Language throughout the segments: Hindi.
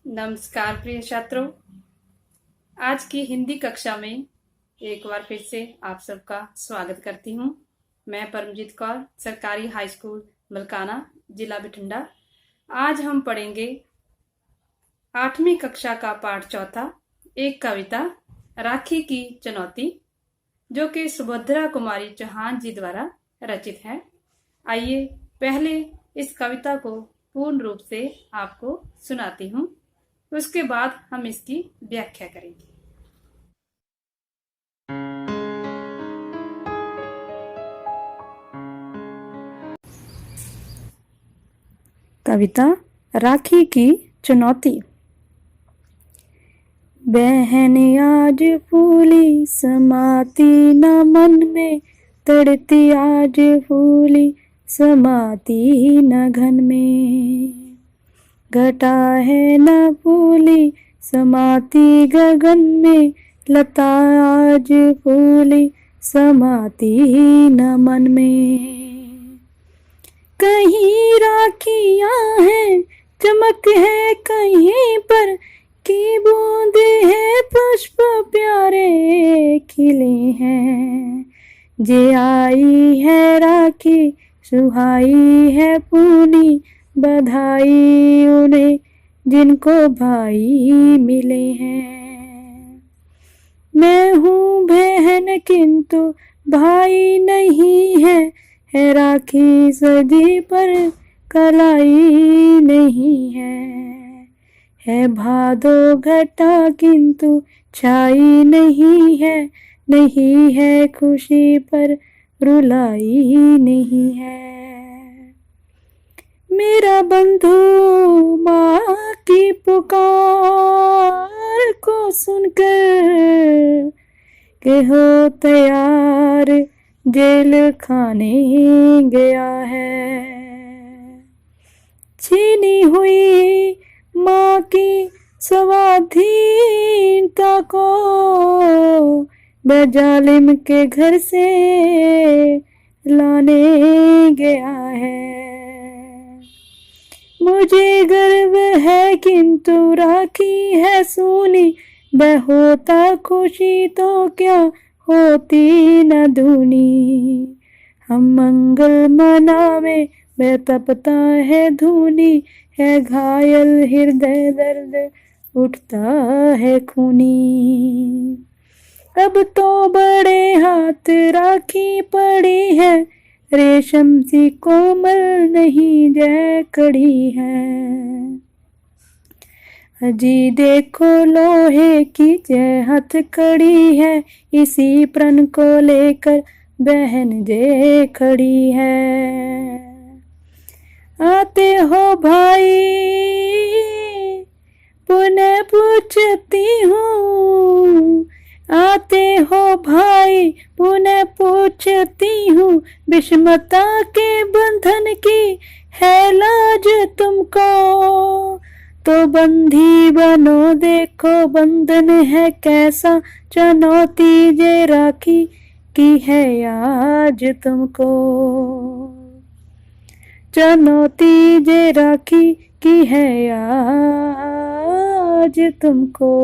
नमस्कार प्रिय छात्रों, आज की हिंदी कक्षा में एक बार फिर से आप सबका स्वागत करती हूँ। मैं परमजीत कौर, सरकारी हाई स्कूल मलकाना, जिला बठिंडा। आज हम पढ़ेंगे 8वीं कक्षा का पाठ चौथा, एक कविता राखी की चुनौती, जो कि सुभद्रा कुमारी चौहान जी द्वारा रचित है। आइए पहले इस कविता को पूर्ण रूप से आपको सुनाती हूँ, उसके बाद हम इसकी व्याख्या करेंगे। कविता राखी की चुनौती। बहन आज फूली समाती न मन में, तड़ती आज फूली समाती न घन में। घटा है न फूली समाती गगन में, लता आज फूली समाती न मन में। कहीं राखियां हैं चमक है कहीं पर, की बूंदे है पुष्प प्यारे खिले हैं। जे आई है राखी सुहाई है पूनी, बधाई उन्हें जिनको भाई मिले हैं। मैं हूँ बहन किंतु भाई नहीं है राखी सजी पर कलाई नहीं है भादो घटा किंतु छाई नहीं है खुशी पर रुलाई नहीं है। मेरा बंधु माँ की पुकार को सुनकर के हो तैयार जेल खाने गया है। छीनी हुई माँ की स्वाधीनता को बेजालिम के घर से लाने गया है। मुझे गर्व है किंतु राखी है सूनी, वह होता खुशी तो क्या होती न धूनी। हम मंगल मनावे वह तपता है धूनी, है घायल हृदय दर्द उठता है खूनी। अब तो बड़े हाथ राखी पड़ी है, रेशम सी कोमल नहीं जय कड़ी है। अजी देखो लोहे की जय हथकड़ी है, इसी प्रण को लेकर बहन जे खड़ी है। आते हो भाई पुनः पूछती हूँ, आते हो भाई पुनः पूछती हूँ, विषमता के बंधन की है लाज तुमको। तो बंधी बनो देखो बंधन है कैसा, चुनौती जे राखी की है आज तुमको। चुनौती जे राखी की है आज तुमको।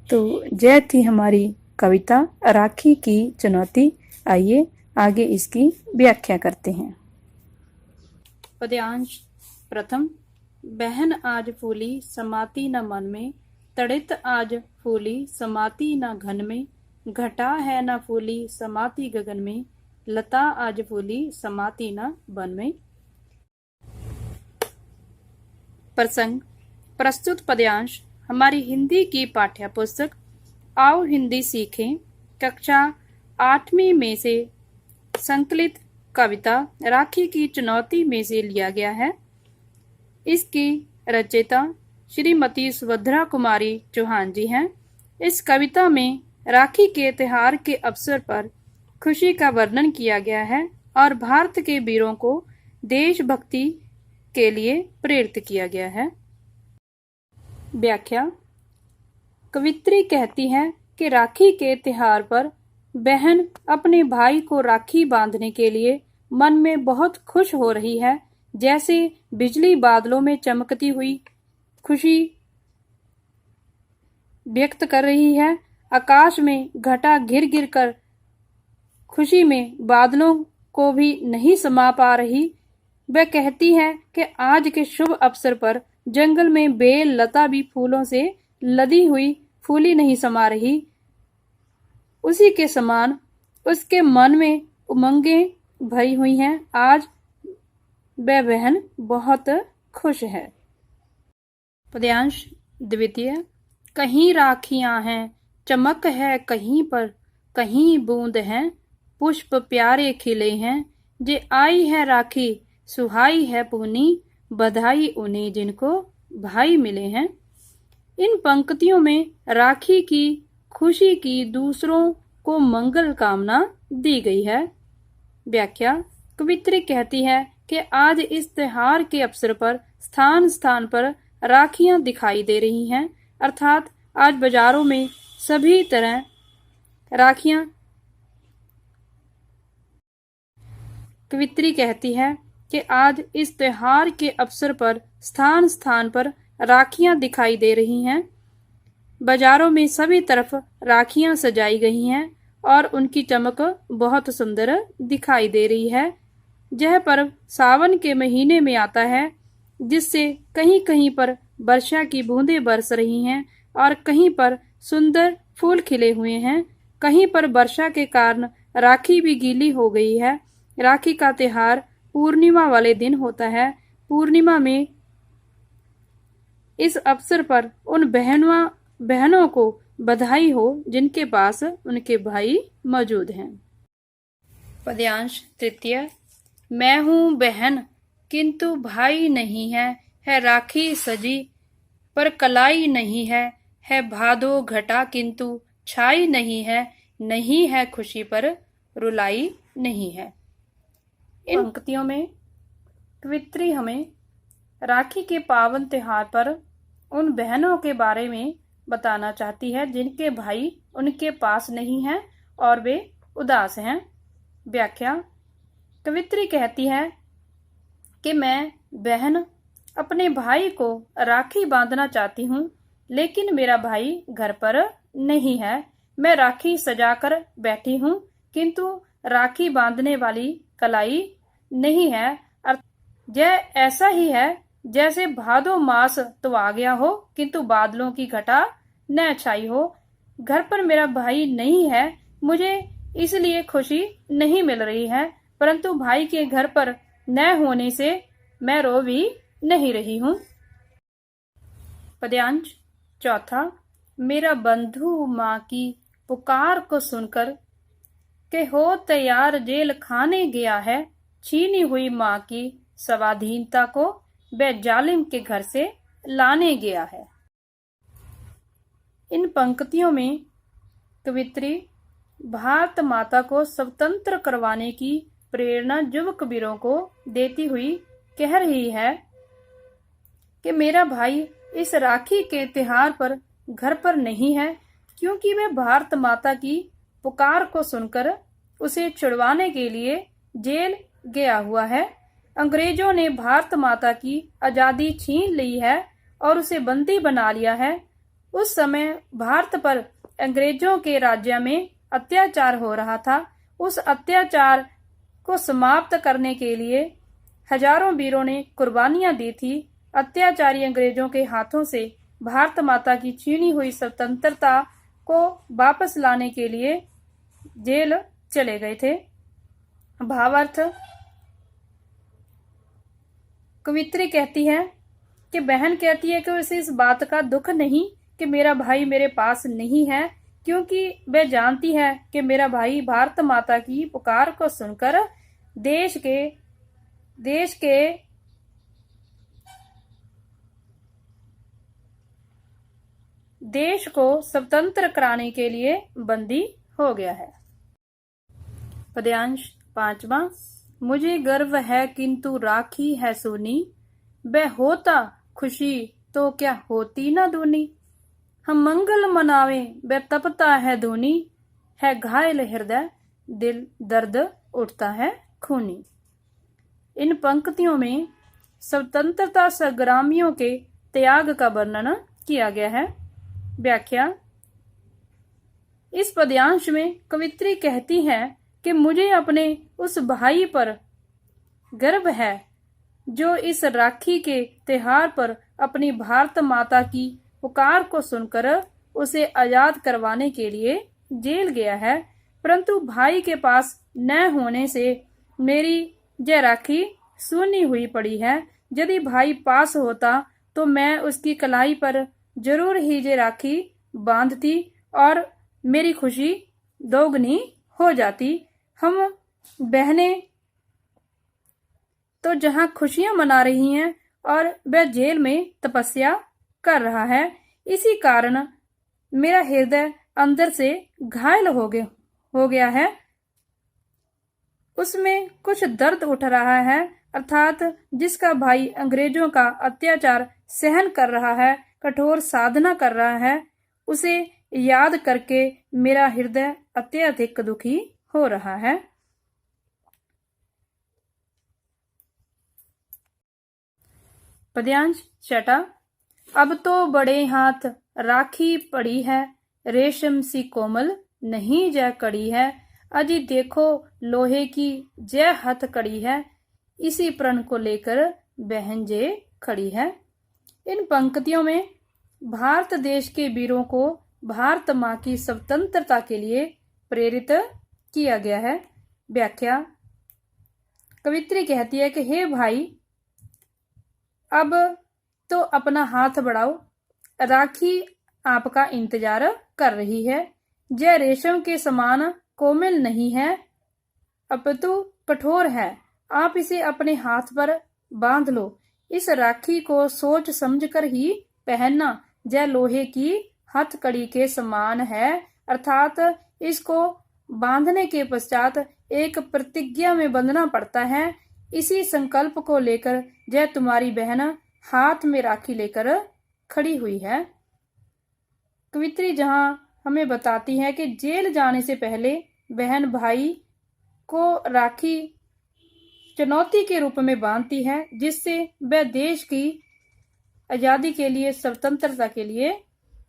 तो जय थी हमारी कविता राखी की चुनौती। आइए आगे इसकी व्याख्या करते हैं। पद्यांश प्रथम। बहन आज फूली समाती न मन में, तड़ित आज फूली समाती न घन में। घटा है न फूली समाती गगन में, लता आज फूली समाती न वन में। प्रसंग। प्रस्तुत पद्यांश हमारी हिंदी की पाठ्य पुस्तक आओ हिंदी सीखें कक्षा 8वीं में से संकलित कविता राखी की चुनौती में से लिया गया है। इसकी रचयिता श्रीमती सुभद्रा कुमारी चौहान जी हैं। इस कविता में राखी के त्योहार के अवसर पर खुशी का वर्णन किया गया है और भारत के वीरों को देशभक्ति के लिए प्रेरित किया गया है। व्याख्या। कवित्री कहती है कि राखी के त्योहार पर बहन अपने भाई को राखी बांधने के लिए मन में बहुत खुश हो रही है, जैसे बिजली बादलों में चमकती हुई खुशी व्यक्त कर रही है। आकाश में घटा घिर घिर कर खुशी में बादलों को भी नहीं समा पा रही। वह कहती है कि आज के शुभ अवसर पर जंगल में बेल लता भी फूलों से लदी हुई फूली नहीं समा रही। उसी के समान उसके मन में उमंगें भरी हुई हैं। आज वह बहन बहुत खुश है। पद्यांश द्वितीय। कहीं राखियां हैं, चमक है कहीं पर, कहीं बूंद हैं, पुष्प प्यारे खिले हैं। जे आई है राखी, सुहाई है पूनी, बधाई उन्हें जिनको भाई मिले हैं। इन पंक्तियों में राखी की खुशी की दूसरों को मंगल कामना दी गई है। व्याख्या। कवित्री कहती है कि आज इस त्योहार के अवसर पर स्थान स्थान पर राखियां दिखाई दे रही हैं, अर्थात आज बाजारों में सभी तरह राखियां। कवित्री कहती है कि आज इस त्योहार के अवसर पर स्थान स्थान पर राखियां दिखाई दे रही हैं। बाजारों में सभी तरफ राखियां सजाई गई हैं और उनकी चमक बहुत सुंदर दिखाई दे रही है। यह पर्व सावन के महीने में आता है, जिससे कहीं कहीं पर वर्षा की बूंदें बरस रही हैं और कहीं पर सुंदर फूल खिले हुए हैं। कहीं पर वर्षा के कारण राखी भी गीली हो गई है। राखी का त्योहार पूर्णिमा वाले दिन होता है। पूर्णिमा में इस अवसर पर उन बहनों को बधाई हो जिनके पास उनके भाई मौजूद हैं। पद्यांश तृतीय। मैं हूँ बहन किंतु भाई नहीं है राखी सजी पर कलाई नहीं है भादो घटा किंतु छाई नहीं है खुशी पर रुलाई नहीं है। इन पंक्तियों में कवित्री हमें राखी के पावन त्योहार पर उन बहनों के बारे में बताना चाहती है जिनके भाई उनके पास नहीं हैं और वे उदास हैं। व्याख्या। कवित्री कहती है कि मैं बहन अपने भाई को राखी बांधना चाहती हूँ, लेकिन मेरा भाई घर पर नहीं है। मैं राखी सजाकर बैठी हूँ, किंतु राखी बांधने वाली कलाई नहीं है। यह ऐसा ही है जैसे भादो मास तो आ गया हो, किंतु बादलों की घटा न छाई हो। घर पर मेरा भाई नहीं है, मुझे इसलिए खुशी नहीं मिल रही है, परंतु भाई के घर पर न होने से मैं रो भी नहीं रही हूँ। पद्यांश चौथा। मेरा बंधु माँ की पुकार को सुनकर के हो तैयार जेल खाने गया है। छीनी हुई माँ की स्वाधीनता को वह जालिम के घर से लाने गया है। इन पंक्तियों में कवित्री भारत माता को स्वतंत्र करवाने की प्रेरणा युवक वीरों को देती हुई कह रही है कि मेरा भाई इस राखी के त्योहार पर घर पर नहीं है, क्योंकि वह भारत माता की पुकार को सुनकर उसे छुड़वाने के लिए जेल गया हुआ है। अंग्रेजों ने भारत माता की आजादी छीन ली है और उसे बंदी बना लिया है। उस समय भारत पर अंग्रेजों के राज्य में अत्याचार हो रहा था। उस अत्याचार को समाप्त करने के लिए हजारों वीरों ने कुर्बानियां दी थी। अत्याचारी अंग्रेजों के हाथों से भारत माता की छीनी हुई स्वतंत्रता को वापस लाने के लिए जेल चले गए थे। भावार्थ। कवित्री कहती है कि बहन कहती है कि उसे इस बात का दुख नहीं कि मेरा भाई मेरे पास नहीं है, क्योंकि वह जानती है कि मेरा भाई भारत माता की पुकार को सुनकर देश को स्वतंत्र कराने के लिए बंदी हो गया है। पद्यांश पांचवा। मुझे गर्व है किंतु राखी है सूनी, वह होता खुशी तो क्या होती न दूनी। हम मंगल मनावे वह तपता है धूनी, है घायल हृदय दिल दर्द उठता है खूनी। इन पंक्तियों में स्वतंत्रता संग्रामियों के त्याग का वर्णन किया गया है। व्याख्या। इस पद्यांश में कवित्री कहती है कि मुझे अपने उस भाई पर गर्व है जो इस राखी के त्योहार पर अपनी भारत माता की पुकार को सुनकर उसे आजाद करवाने के लिए जेल गया है, परंतु भाई के पास न होने से मेरी यह राखी सूनी हुई पड़ी है। यदि भाई पास होता तो मैं उसकी कलाई पर जरूर ही ये राखी बांधती और मेरी खुशी दोगुनी हो जाती। हम बहनें तो जहां खुशियां मना रही हैं और वह जेल में तपस्या कर रहा है, इसी कारण मेरा हृदय अंदर से घायल हो गया है। उसमें कुछ दर्द उठ रहा है, अर्थात जिसका भाई अंग्रेजों का अत्याचार सहन कर रहा है, कठोर साधना कर रहा है, उसे याद करके मेरा हृदय अत्यधिक दुखी हो रहा है। पद्यांश छठा। अब तो बड़े हाथ राखी पड़ी है, रेशम सी कोमल नहीं जय कड़ी है। अजी देखो लोहे की जय हथकड़ी है, इसी प्रण को लेकर बहन जे खड़ी है। इन पंक्तियों में भारत देश के वीरों को भारत माँ की स्वतंत्रता के लिए प्रेरित किया गया है। व्याख्या। कवित्री कहती है कि हे भाई, अब तो अपना हाथ बढ़ाओ, राखी आपका इंतजार कर रही है। यह रेशम के समान कोमल नहीं है, अपितु कठोर है। आप इसे अपने हाथ पर बांध लो। इस राखी को सोच समझकर ही पहनना। यह लोहे की हथकड़ी के समान है, अर्थात इसको बांधने के पश्चात एक प्रतिज्ञा में बंधना पड़ता है। इसी संकल्प को लेकर यह तुम्हारी बहन हाथ में राखी लेकर खड़ी हुई है। कवित्री जहां हमें बताती है कि जेल जाने से पहले बहन भाई को राखी चुनौती के रूप में बांधती है, जिससे वह देश की आजादी के लिए, स्वतंत्रता के लिए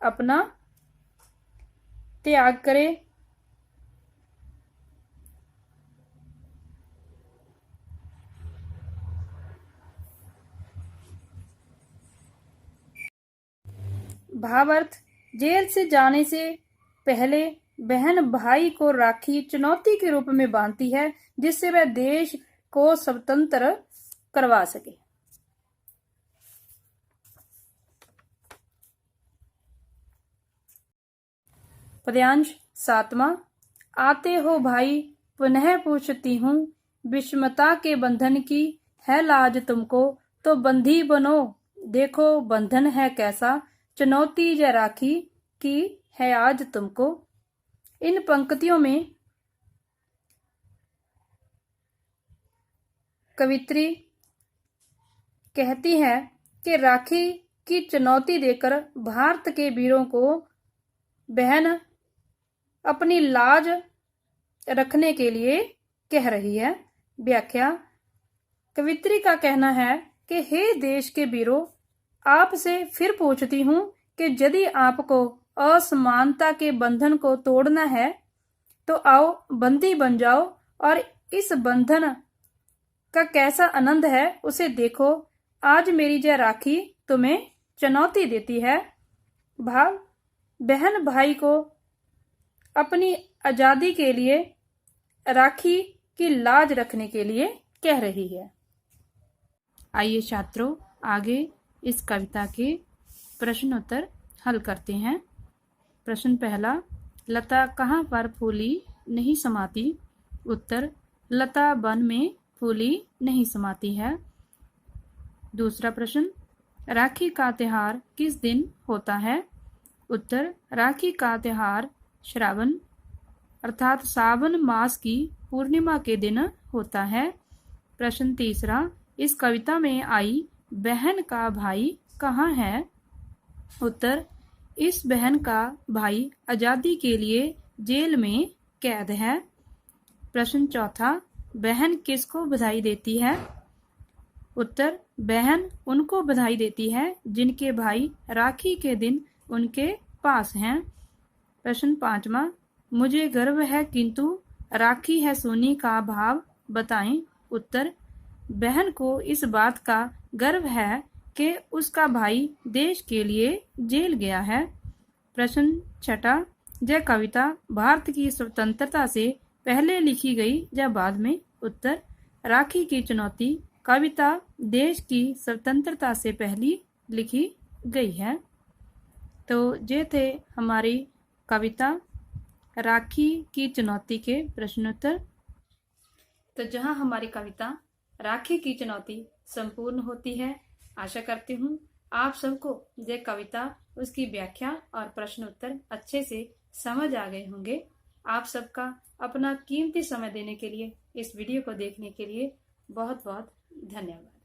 अपना त्याग करे। भावार्थ। जेल से जाने से पहले बहन भाई को राखी चुनौती के रूप में बांधती है, जिससे वह देश को स्वतंत्र करवा सके। पद्यांश सातवां। आते हो भाई पुनः पूछती हूँ, विषमता के बंधन की है लाज तुमको, तो बंधी बनो देखो बंधन है कैसा, चुनौती या राखी की है आज तुमको। इन पंक्तियों में कवित्री कहती है कि राखी की चुनौती देकर भारत के वीरों को बहन अपनी लाज रखने के लिए कह रही है। व्याख्या। कवित्री का कहना है कि हे देश के वीरों, आपसे फिर पूछती हूँ कि यदि आपको असमानता के बंधन को तोड़ना है तो आओ बंदी बन जाओ और इस बंधन का कैसा आनंद है उसे देखो। आज मेरी यह राखी तुम्हें चुनौती देती है। भाव। बहन भाई को अपनी आजादी के लिए, राखी की लाज रखने के लिए कह रही है। आइए छात्रों, आगे इस कविता के प्रश्न उत्तर हल करते हैं। प्रश्न पहला। लता कहाँ पर फूली नहीं समाती? उत्तर, लता वन में फूली नहीं समाती है। दूसरा प्रश्न। राखी का त्योहार किस दिन होता है? उत्तर, राखी का त्योहार श्रावण अर्थात सावन मास की पूर्णिमा के दिन होता है। प्रश्न तीसरा। इस कविता में आई बहन का भाई कहाँ है? उत्तर, इस बहन का भाई आजादी के लिए जेल में कैद है। प्रश्न चौथा। बहन किसको बधाई देती है? उत्तर, बहन उनको बधाई देती है जिनके भाई राखी के दिन उनके पास हैं। प्रश्न 5वां, मुझे गर्व है किंतु राखी है सोने का भाव बताएं। उत्तर, बहन को इस बात का गर्व है कि उसका भाई देश के लिए जेल गया है। प्रश्न 6, यह कविता भारत की स्वतंत्रता से पहले लिखी गई या बाद में। उत्तर, राखी की चुनौती कविता देश की स्वतंत्रता से पहले लिखी गई है। तो ये थे हमारी कविता राखी की चुनौती के प्रश्नोत्तर। तो जहां हमारी कविता राखी की चुनौती संपूर्ण होती है, आशा करती हूँ आप सबको ये कविता, उसकी व्याख्या और प्रश्न उत्तर अच्छे से समझ आ गए होंगे। आप सबका अपना कीमती समय देने के लिए, इस वीडियो को देखने के लिए बहुत बहुत धन्यवाद।